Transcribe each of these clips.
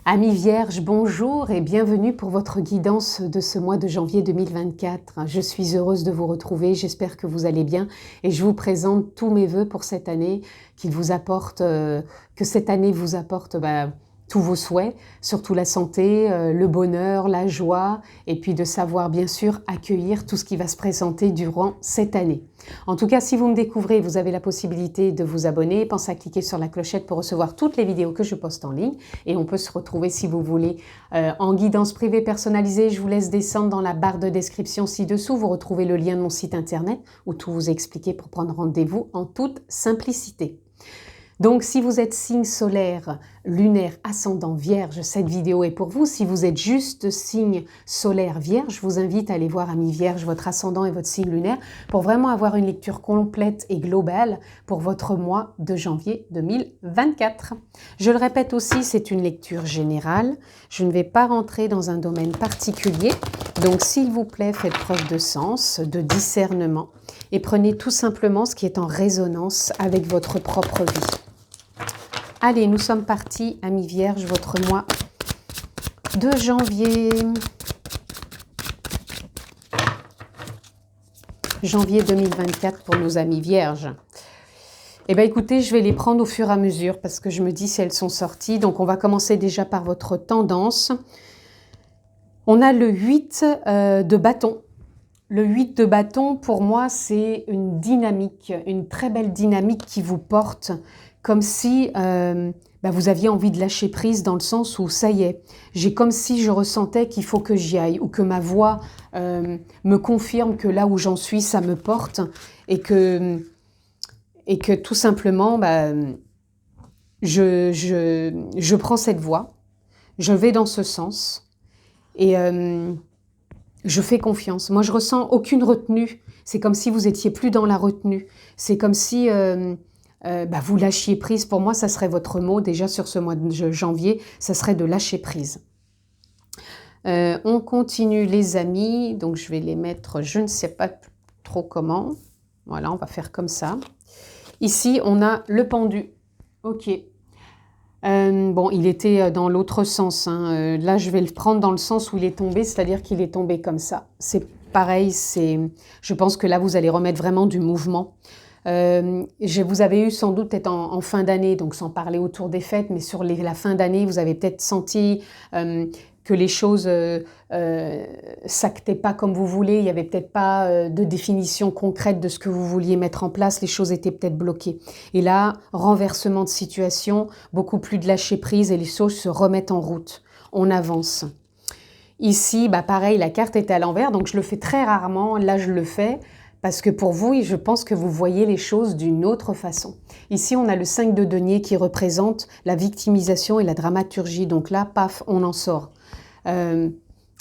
Amis Vierges, bonjour et bienvenue pour votre guidance de ce mois de janvier 2024. Je suis heureuse de vous retrouver, j'espère que vous allez bien et je vous présente tous mes vœux pour cette année, qu'il vous apporte, que cette année vous apporte tous vos souhaits, surtout la santé, le bonheur, la joie et puis de savoir bien sûr accueillir tout ce qui va se présenter durant cette année. En tout cas, si vous me découvrez, vous avez la possibilité de vous abonner. Pensez à cliquer sur la clochette pour recevoir toutes les vidéos que je poste en ligne. Et on peut se retrouver, si vous voulez, en guidance privée personnalisée. Je vous laisse descendre dans la barre de description ci-dessous. Vous retrouvez le lien de mon site internet où tout vous est expliqué pour prendre rendez-vous en toute simplicité. Donc, si vous êtes signe solaire, lunaire, ascendant Vierge, cette vidéo est pour vous. Si vous êtes juste signe solaire Vierge, je vous invite à aller voir Amis Vierge, votre ascendant et votre signe lunaire pour vraiment avoir une lecture complète et globale pour votre mois de janvier 2024. Je le répète aussi, c'est une lecture générale. Je ne vais pas rentrer dans un domaine particulier. Donc, s'il vous plaît, faites preuve de sens, de discernement et prenez tout simplement ce qui est en résonance avec votre propre vie. Allez, nous sommes partis, Amis Vierges, votre mois de janvier. Janvier 2024 pour nos Amis Vierges. Eh bien, écoutez, je vais les prendre au fur et à mesure parce que je me dis si elles sont sorties. Donc, on va commencer déjà par votre tendance. On a le 8 de bâton. Le 8 de bâton, pour moi, c'est une dynamique, une très belle dynamique qui vous porte comme si vous aviez envie de lâcher prise dans le sens où ça y est, j'ai comme si je ressentais qu'il faut que j'y aille ou que ma voix me confirme que là où j'en suis, ça me porte et que tout simplement, je prends cette voie, je vais dans ce sens et je fais confiance. Moi, je ressens aucune retenue. C'est comme si vous étiez plus dans la retenue. C'est comme si vous lâchiez prise. Pour moi, ça serait votre mot déjà sur ce mois de janvier. Ça serait de lâcher prise. On continue les amis. Donc, je vais les mettre, je ne sais pas trop comment. Voilà, on va faire comme ça. Ici, on a le pendu. Ok. Bon, il était dans l'autre sens. Hein. Là, je vais le prendre dans le sens où il est tombé, c'est-à-dire qu'il est tombé comme ça. C'est pareil, je pense que là, vous allez remettre vraiment du mouvement. Vous avez eu sans doute peut-être en fin d'année, donc sans parler autour des fêtes, mais sur la fin d'année, vous avez peut-être senti que les choses s'actaient pas comme vous voulez, il n'y avait peut-être pas de définition concrète de ce que vous vouliez mettre en place, les choses étaient peut-être bloquées. Et là, renversement de situation, beaucoup plus de lâcher prise et les choses se remettent en route. On avance. Ici, pareil, la carte est à l'envers, donc je le fais très rarement, là je le fais, parce que pour vous, je pense que vous voyez les choses d'une autre façon. Ici, on a le 5 de denier qui représente la victimisation et la dramaturgie. Donc là, paf, on en sort.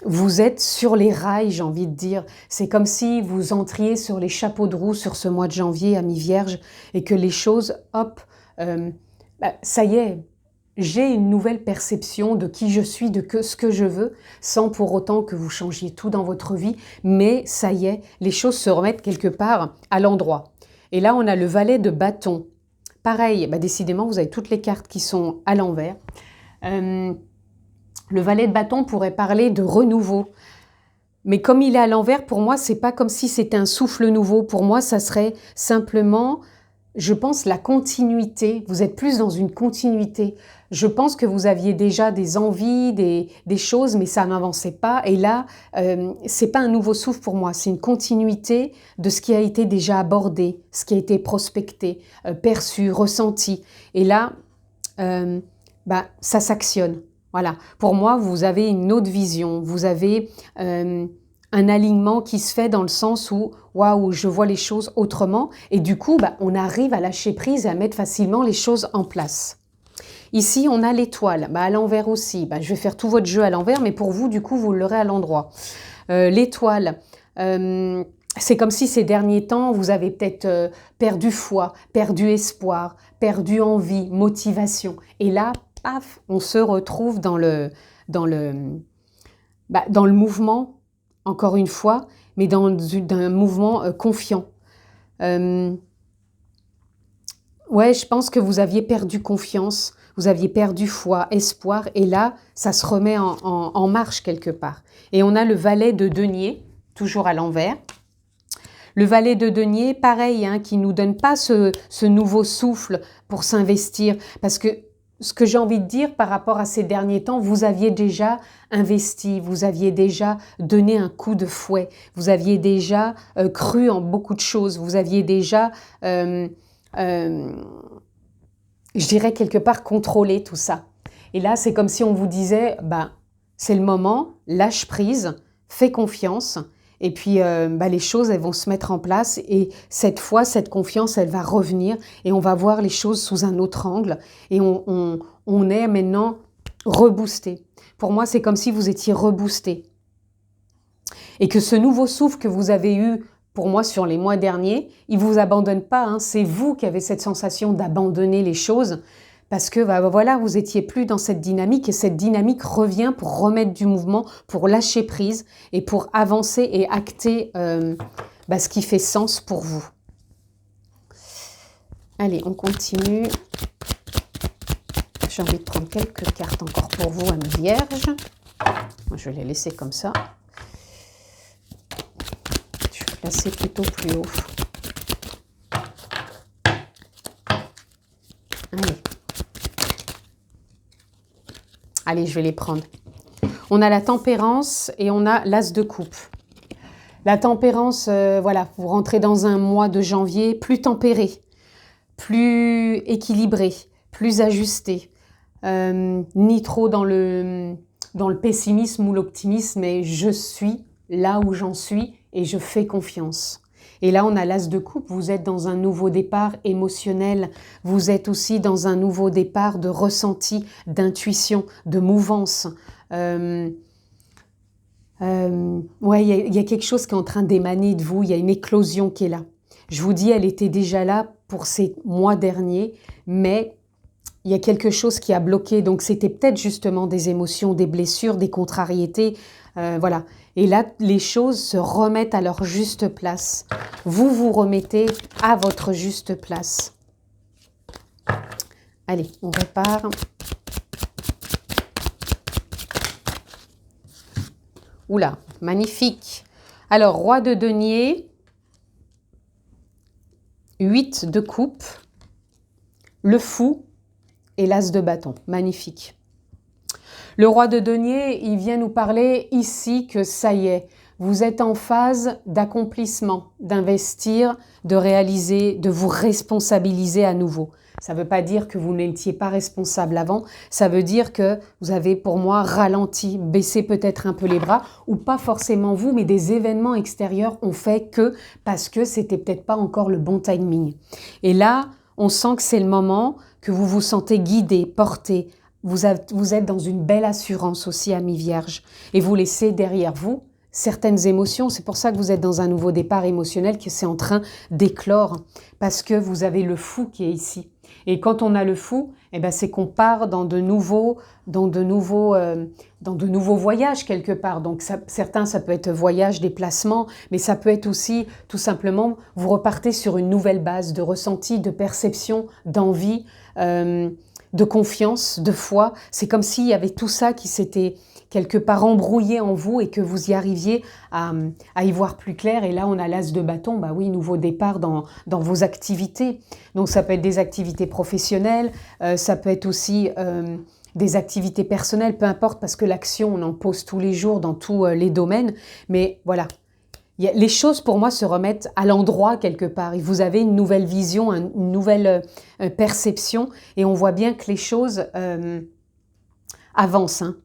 Vous êtes sur les rails, j'ai envie de dire. C'est comme si vous entriez sur les chapeaux de roue sur ce mois de janvier, Amis Vierges, et que les choses, hop, ça y est, j'ai une nouvelle perception de qui je suis, ce que je veux, sans pour autant que vous changiez tout dans votre vie, mais ça y est, les choses se remettent quelque part à l'endroit. Et là, on a le valet de bâton. Pareil, décidément, vous avez toutes les cartes qui sont à l'envers. Le valet de bâton pourrait parler de renouveau. Mais comme il est à l'envers, pour moi, c'est pas comme si c'était un souffle nouveau. Pour moi, ça serait simplement, je pense, la continuité. Vous êtes plus dans une continuité. Je pense que vous aviez déjà des envies, des choses, mais ça n'avançait pas. Et là, c'est pas un nouveau souffle pour moi. C'est une continuité de ce qui a été déjà abordé, ce qui a été prospecté, perçu, ressenti. Et là, ça s'actionne. Voilà. Pour moi, vous avez une autre vision. Vous avez un alignement qui se fait dans le sens où, waouh, je vois les choses autrement. Et du coup, on arrive à lâcher prise et à mettre facilement les choses en place. Ici, on a l'étoile. À l'envers aussi. Je vais faire tout votre jeu à l'envers, mais pour vous, du coup, vous l'aurez à l'endroit. L'étoile, c'est comme si ces derniers temps, vous avez peut-être perdu foi, perdu espoir, perdu envie, motivation. Et là, paf, on se retrouve dans le mouvement, encore une fois, mais dans un mouvement confiant. Ouais, je pense que vous aviez perdu confiance. vous aviez perdu foi, espoir, et là, ça se remet en marche quelque part. Et on a le valet de denier, toujours à l'envers. Le valet de denier, pareil, hein, qui nous donne pas ce nouveau souffle pour s'investir. Parce que ce que j'ai envie de dire par rapport à ces derniers temps, vous aviez déjà investi, vous aviez déjà donné un coup de fouet, vous aviez déjà cru en beaucoup de choses, vous aviez déjà, je dirais quelque part, contrôlé tout ça. Et là, c'est comme si on vous disait, bah, c'est le moment, lâche prise, fais confiance. Et puis, les choses, elles vont se mettre en place et cette foi, cette confiance, elle va revenir et on va voir les choses sous un autre angle et on est maintenant reboosté. Pour moi, c'est comme si vous étiez reboosté. Et que ce nouveau souffle que vous avez eu, pour moi, sur les mois derniers, il ne vous abandonne pas. Hein, c'est vous qui avez cette sensation d'abandonner les choses. Parce que voilà, vous étiez plus dans cette dynamique et cette dynamique revient pour remettre du mouvement, pour lâcher prise et pour avancer et acter ce qui fait sens pour vous. Allez, on continue. J'ai envie de prendre quelques cartes encore pour vous, Amis Vierges. Moi, je vais les laisser comme ça. Je vais placer plutôt plus haut. Allez. Allez, je vais les prendre. On a la tempérance et on a l'as de coupe. La tempérance, voilà, vous rentrez dans un mois de janvier plus tempéré, plus équilibré, plus ajusté. Ni trop dans le pessimisme ou l'optimisme, mais je suis là où j'en suis et je fais confiance. Et là, on a l'as de coupe, vous êtes dans un nouveau départ émotionnel, vous êtes aussi dans un nouveau départ de ressenti, d'intuition, de mouvance. Ouais, il y a quelque chose qui est en train d'émaner de vous, il y a une éclosion qui est là. Je vous dis, elle était déjà là pour ces mois derniers, mais il y a quelque chose qui a bloqué. Donc, c'était peut-être justement des émotions, des blessures, des contrariétés, voilà. Et là, les choses se remettent à leur juste place. Vous vous remettez à votre juste place. Allez, on repart. Oula, magnifique. Alors, roi de denier, 8 de coupe, le fou et l'as de bâton. Magnifique. Le roi de denier, il vient nous parler ici que ça y est, vous êtes en phase d'accomplissement, d'investir, de réaliser, de vous responsabiliser à nouveau. Ça ne veut pas dire que vous n'étiez pas responsable avant, ça veut dire que vous avez pour moi ralenti, baissé peut-être un peu les bras, ou pas forcément vous, mais des événements extérieurs ont fait que, parce que c'était peut-être pas encore le bon timing. Et là, on sent que c'est le moment, que vous vous sentez guidé, porté. Vous êtes dans une belle assurance aussi, Amis Vierges. Et vous laissez derrière vous certaines émotions. C'est pour ça que vous êtes dans un nouveau départ émotionnel qui est en train d'éclore. Parce que vous avez le fou qui est ici. Et quand on a le fou, eh ben c'est qu'on part dans de nouveaux voyages quelque part. Donc certains, ça peut être voyage, déplacement, mais ça peut être aussi tout simplement, vous repartez sur une nouvelle base de ressenti, de perception, d'envie, de confiance, de foi. C'est comme s'il y avait tout ça qui s'était quelque part embrouillé en vous et que vous y arriviez à y voir plus clair. Et là, on a l'as de bâton, bah oui, nouveau départ dans vos activités. Donc ça peut être des activités professionnelles, ça peut être aussi des activités personnelles, peu importe, parce que l'action, on en pose tous les jours dans tous les domaines. Mais voilà, les choses pour moi se remettent à l'endroit quelque part. Et vous avez une nouvelle vision, une nouvelle perception et on voit bien que les choses avancent. Hein.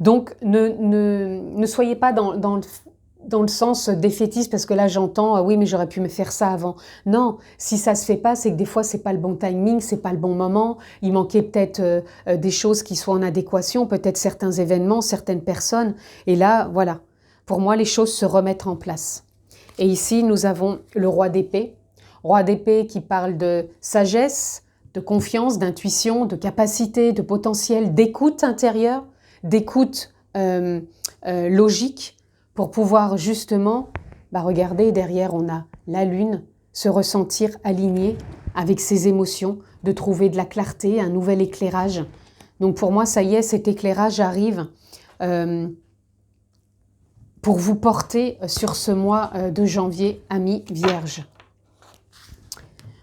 Donc ne soyez pas dans le sens défaitiste parce que là j'entends oui mais j'aurais pu me faire ça avant. Non, si ça se fait pas, c'est que des fois c'est pas le bon timing, c'est pas le bon moment. Il manquait peut-être des choses qui soient en adéquation, peut-être certains événements, certaines personnes. Et là voilà. Pour moi, les choses se remettent en place. Et ici, nous avons le roi d'épée. Roi d'épée qui parle de sagesse, de confiance, d'intuition, de capacité, de potentiel, d'écoute intérieure, d'écoute logique pour pouvoir justement, regardez, derrière, on a la lune, se ressentir aligné avec ses émotions, de trouver de la clarté, un nouvel éclairage. Donc pour moi, ça y est, cet éclairage arrive pour vous porter sur ce mois de janvier, amis vierges.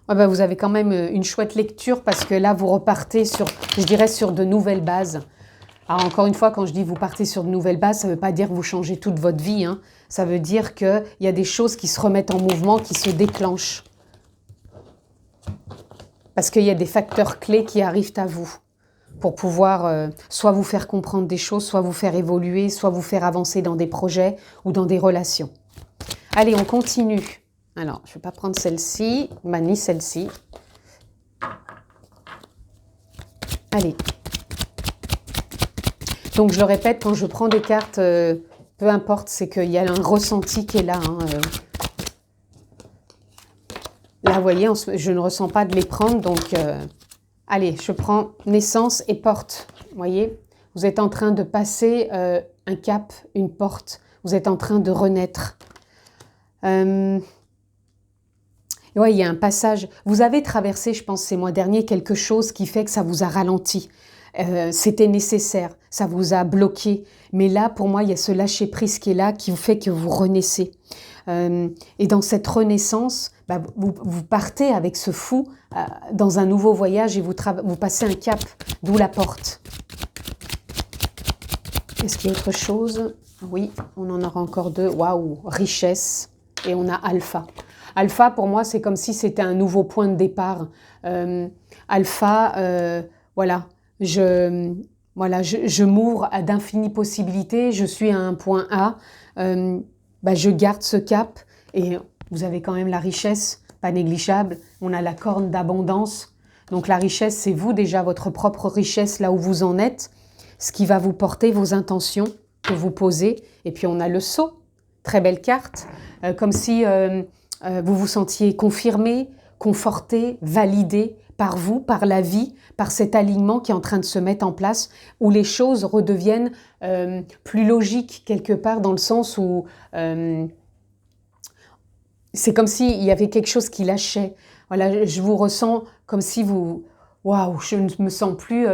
Ouais, bah, vous avez quand même une chouette lecture parce que là, vous repartez sur, je dirais, sur de nouvelles bases. Alors encore une fois, quand je dis vous partez sur de nouvelles bases, ça ne veut pas dire que vous changez toute votre vie. Hein. Ça veut dire qu'il y a des choses qui se remettent en mouvement, qui se déclenchent. Parce qu'il y a des facteurs clés qui arrivent à vous pour pouvoir soit vous faire comprendre des choses, soit vous faire évoluer, soit vous faire avancer dans des projets ou dans des relations. Allez, on continue. Alors, je ne vais pas prendre celle-ci, ni celle-ci. Allez. Donc, je le répète, quand je prends des cartes, peu importe, c'est qu'il y a un ressenti qui est là. Hein, Là, vous voyez, je ne ressens pas de les prendre, donc allez, je prends naissance et porte. Vous voyez, vous êtes en train de passer un cap, une porte. Vous êtes en train de renaître. Ouais, il y a un passage. Vous avez traversé, je pense, ces mois derniers, quelque chose qui fait que ça vous a ralenti. C'était nécessaire, ça vous a bloqué. Mais là, pour moi, il y a ce lâcher-prise qui est là, qui vous fait que vous renaissez. Et dans cette renaissance, bah, vous partez avec ce fou dans un nouveau voyage et vous passez un cap, d'où la porte. Est-ce qu'il y a autre chose? Oui, on en aura encore deux. Waouh, richesse. Et on a alpha. Alpha, pour moi, c'est comme si c'était un nouveau point de départ. Alpha, voilà, je m'ouvre à d'infinies possibilités. Je suis à un point A. Bah, je garde ce cap. Et vous avez quand même la richesse, pas négligeable. On a la corne d'abondance. Donc la richesse, c'est vous déjà, votre propre richesse, là où vous en êtes. Ce qui va vous porter vos intentions que vous posez. Et puis on a le sceau. Très belle carte. Comme si vous vous sentiez confirmé, conforté, validé par vous, par la vie, par cet alignement qui est en train de se mettre en place, où les choses redeviennent plus logiques quelque part, dans le sens où c'est comme s'il y avait quelque chose qui lâchait. Voilà, je vous ressens comme si vous... Waouh, je ne me sens plus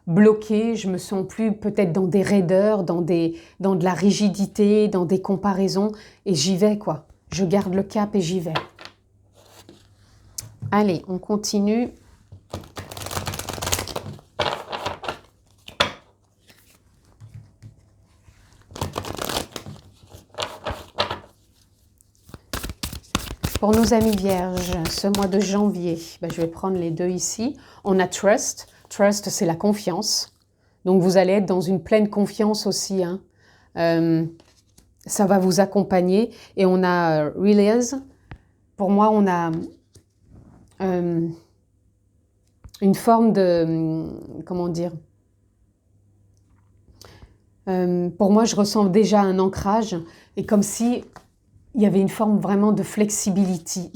bloquée, je me sens plus peut-être dans des raideurs, dans de la rigidité, dans des comparaisons, et j'y vais, quoi. Je garde le cap et j'y vais. Allez, on continue. Pour nos amis vierges, ce mois de janvier, ben je vais prendre les deux ici. On a Trust. Trust, c'est la confiance. Donc, vous allez être dans une pleine confiance aussi. Hein. Ça va vous accompagner. Et on a Release. Pour moi, on a une forme de... Comment dire? Pour moi, je ressens déjà un ancrage. Et comme si... il y avait une forme vraiment de flexibilité,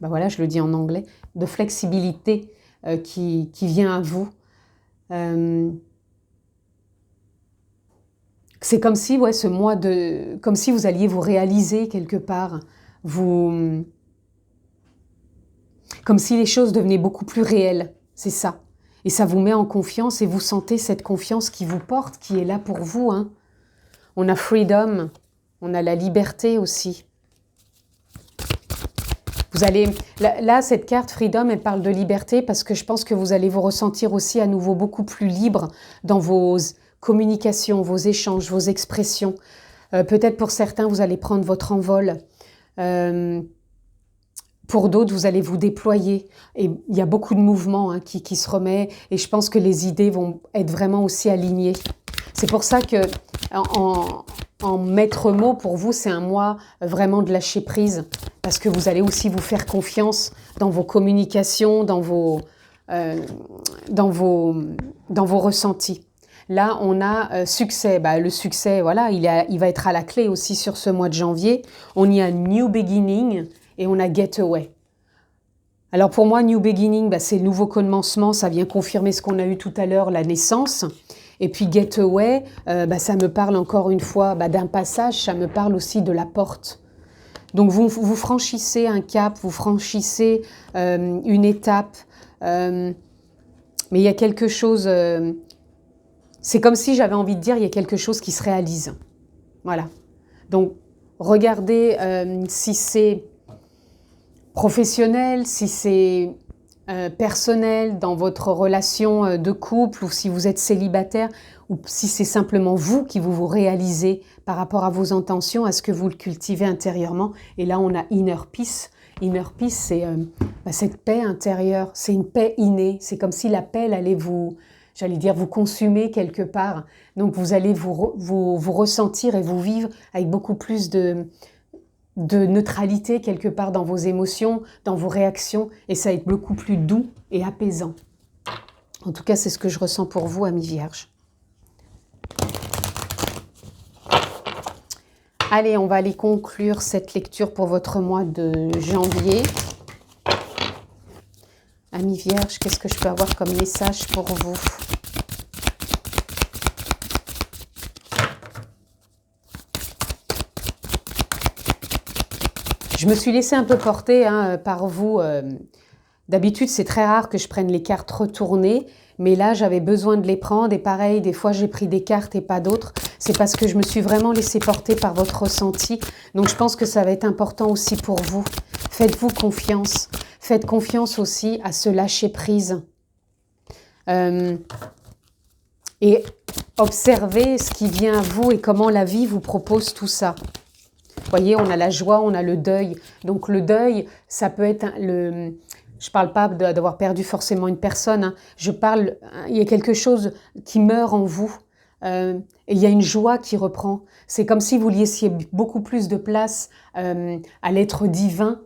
ben voilà, je le dis en anglais, de flexibilité qui vient à vous. C'est comme si, ouais, ce mois de, comme si vous alliez vous réaliser quelque part, comme si les choses devenaient beaucoup plus réelles, c'est ça. Et ça vous met en confiance et vous sentez cette confiance qui vous porte, qui est là pour vous. Hein. On a freedom. On a la liberté aussi. Vous allez, là, cette carte Freedom, elle parle de liberté parce que je pense que vous allez vous ressentir aussi à nouveau beaucoup plus libre dans vos communications, vos échanges, vos expressions. Peut-être pour certains, vous allez prendre votre envol. Pour d'autres, vous allez vous déployer. Et il y a beaucoup de mouvements hein, qui se remet et je pense que les idées vont être vraiment aussi alignées. C'est pour ça que en maître mot, pour vous, c'est un mois vraiment de lâcher prise parce que vous allez aussi vous faire confiance dans vos communications, dans vos ressentis. Là, on a succès. Bah, le succès, voilà, il va être à la clé aussi sur ce mois de janvier. On y a New Beginning et on a Getaway. Alors pour moi, New Beginning, bah, c'est le nouveau commencement. Ça vient confirmer ce qu'on a eu tout à l'heure, la naissance. Et puis Getaway, bah, ça me parle encore une fois bah, d'un passage, ça me parle aussi de la porte. Donc vous franchissez un cap, vous franchissez une étape, mais il y a quelque chose, c'est comme si j'avais envie de dire, il y a quelque chose qui se réalise. Voilà. Donc regardez si c'est professionnel, si c'est personnel, dans votre relation de couple, ou si vous êtes célibataire, ou si c'est simplement vous qui vous réalisez par rapport à vos intentions, à ce que vous le cultivez intérieurement. Et là, on a Inner Peace. Inner Peace, c'est cette paix intérieure, c'est une paix innée. C'est comme si la paix, elle allait vous, j'allais dire, vous consumer quelque part. Donc, vous allez vous ressentir et vous vivre avec beaucoup plus de neutralité quelque part dans vos émotions, dans vos réactions, et ça va être beaucoup plus doux et apaisant. En tout cas, c'est ce que je ressens pour vous, amis vierges. Allez, on va aller conclure cette lecture pour votre mois de janvier. Amis vierges, qu'est-ce que je peux avoir comme message pour vous ? Je me suis laissée un peu porter par vous. D'habitude, c'est très rare que je prenne les cartes retournées, mais là, j'avais besoin de les prendre. Et pareil, des fois, j'ai pris des cartes et pas d'autres. C'est parce que je me suis vraiment laissée porter par votre ressenti. Donc, je pense que ça va être important aussi pour vous. Faites-vous confiance. Faites confiance aussi à se lâcher prise. Et observez ce qui vient à vous et comment la vie vous propose tout ça. Vous voyez, on a la joie, on a le deuil. Donc le deuil, ça peut être je ne parle pas d'avoir perdu forcément une personne. Je parle, il y a quelque chose qui meurt en vous. Et il y a une joie qui reprend. C'est comme si vous laissiez beaucoup plus de place à l'être divin,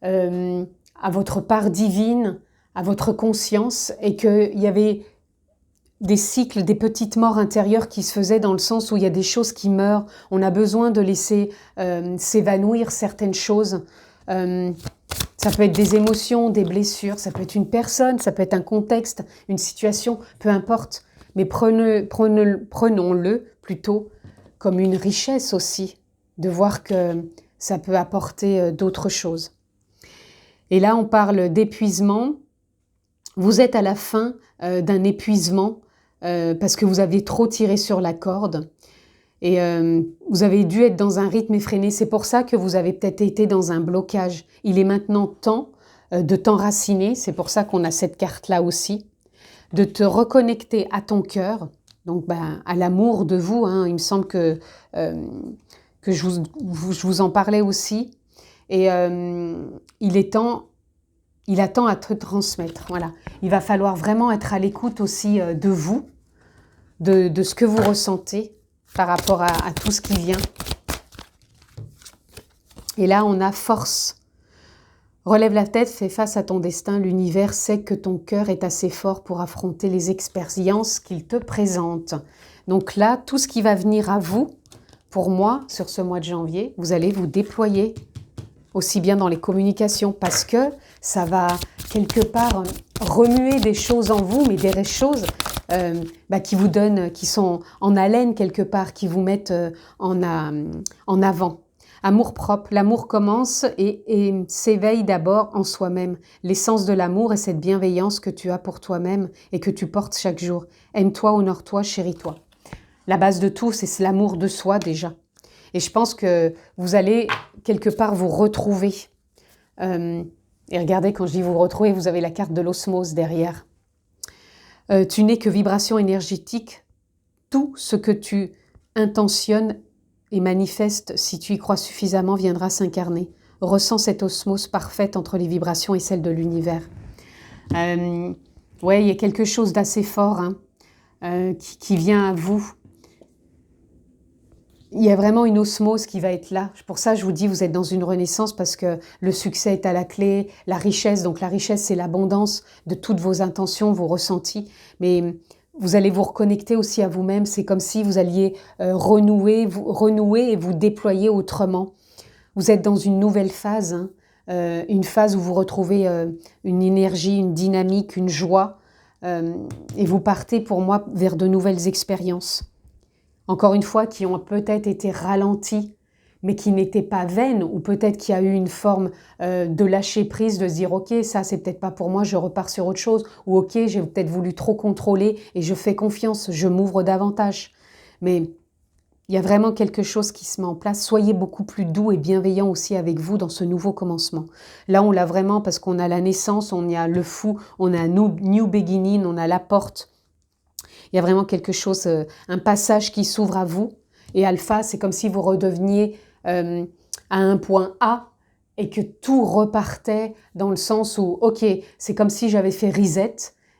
à votre part divine, à votre conscience, et qu'il y avait des cycles, des petites morts intérieures qui se faisaient dans le sens où il y a des choses qui meurent. On a besoin de laisser s'évanouir certaines choses. Ça peut être des émotions, des blessures, ça peut être une personne, ça peut être un contexte, une situation, peu importe. Mais prenons-le plutôt comme une richesse aussi, de voir que ça peut apporter d'autres choses. Et là, on parle d'épuisement. Vous êtes à la fin d'un épuisement parce que vous avez trop tiré sur la corde et vous avez dû être dans un rythme effréné. C'est pour ça que vous avez peut-être été dans un blocage. Il est maintenant temps de t'enraciner. C'est pour ça qu'on a cette carte-là aussi, de te reconnecter à ton cœur, donc à l'amour de vous. Il me semble que je vous en parlais aussi. Et il attend à te transmettre. Voilà. Il va falloir vraiment être à l'écoute aussi de vous, de ce que vous ressentez par rapport à tout ce qui vient. Et là, on a force. Relève la tête, fais face à ton destin. L'univers sait que ton cœur est assez fort pour affronter les expériences qu'il te présente. Donc là, tout ce qui va venir à vous, pour moi, sur ce mois de janvier, vous allez vous déployer aussi bien dans les communications, parce que ça va quelque part remuer des choses en vous, mais des choses qui vous donnent, qui sont en haleine quelque part, qui vous mettent en avant. Amour propre, l'amour commence et s'éveille d'abord en soi-même. L'essence de l'amour est cette bienveillance que tu as pour toi-même et que tu portes chaque jour. Aime-toi, honore-toi, chéris-toi. La base de tout, c'est l'amour de soi déjà. Et je pense que vous allez quelque part vous retrouver. Et regardez, quand je dis vous retrouver, vous avez la carte de l'osmose derrière. Tu n'es que vibration énergétique. Tout ce que tu intentionnes et manifestes, si tu y crois suffisamment, viendra s'incarner. Ressens cette osmose parfaite entre les vibrations et celles de l'univers. Ouais, il y a quelque chose d'assez fort qui vient à vous. Il y a vraiment une osmose qui va être là. Pour ça, je vous dis, vous êtes dans une renaissance parce que le succès est à la clé, la richesse. Donc la richesse, c'est l'abondance de toutes vos intentions, vos ressentis. Mais vous allez vous reconnecter aussi à vous-même. C'est comme si vous alliez renouer et vous déployer autrement. Vous êtes dans une nouvelle phase, une phase où vous retrouvez une énergie, une dynamique, une joie. Et vous partez, pour moi, vers de nouvelles expériences. Encore une fois, qui ont peut-être été ralentis, mais qui n'était pas vaine, ou peut-être qu'il y a eu une forme de lâcher prise, de se dire « Ok, ça c'est peut-être pas pour moi, je repars sur autre chose » ou « Ok, j'ai peut-être voulu trop contrôler et je fais confiance, je m'ouvre davantage ». Mais il y a vraiment quelque chose qui se met en place. Soyez beaucoup plus doux et bienveillant aussi avec vous dans ce nouveau commencement. Là, on l'a vraiment parce qu'on a la naissance, on y a le fou, on a un new beginning, on a la porte. Il y a vraiment quelque chose, un passage qui s'ouvre à vous. Et alpha, c'est comme si vous redeveniez à un point A et que tout repartait dans le sens où, ok, c'est comme si j'avais fait reset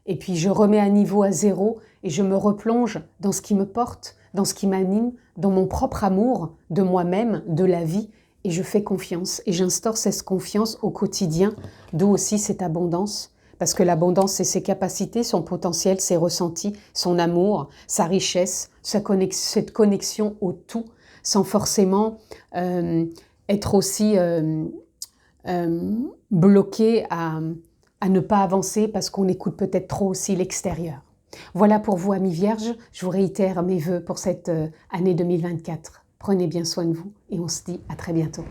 et puis je remets à niveau à zéro et je me replonge dans ce qui me porte, dans ce qui m'anime, dans mon propre amour de moi-même, de la vie, et je fais confiance. Et j'instaure cette confiance au quotidien, d'où aussi cette abondance. Parce que l'abondance, c'est ses capacités, son potentiel, ses ressentis, son amour, sa richesse, cette connexion au tout, sans forcément être aussi bloqué à ne pas avancer parce qu'on écoute peut-être trop aussi l'extérieur. Voilà pour vous, amis vierges. Je vous réitère mes vœux pour cette année 2024. Prenez bien soin de vous et on se dit à très bientôt.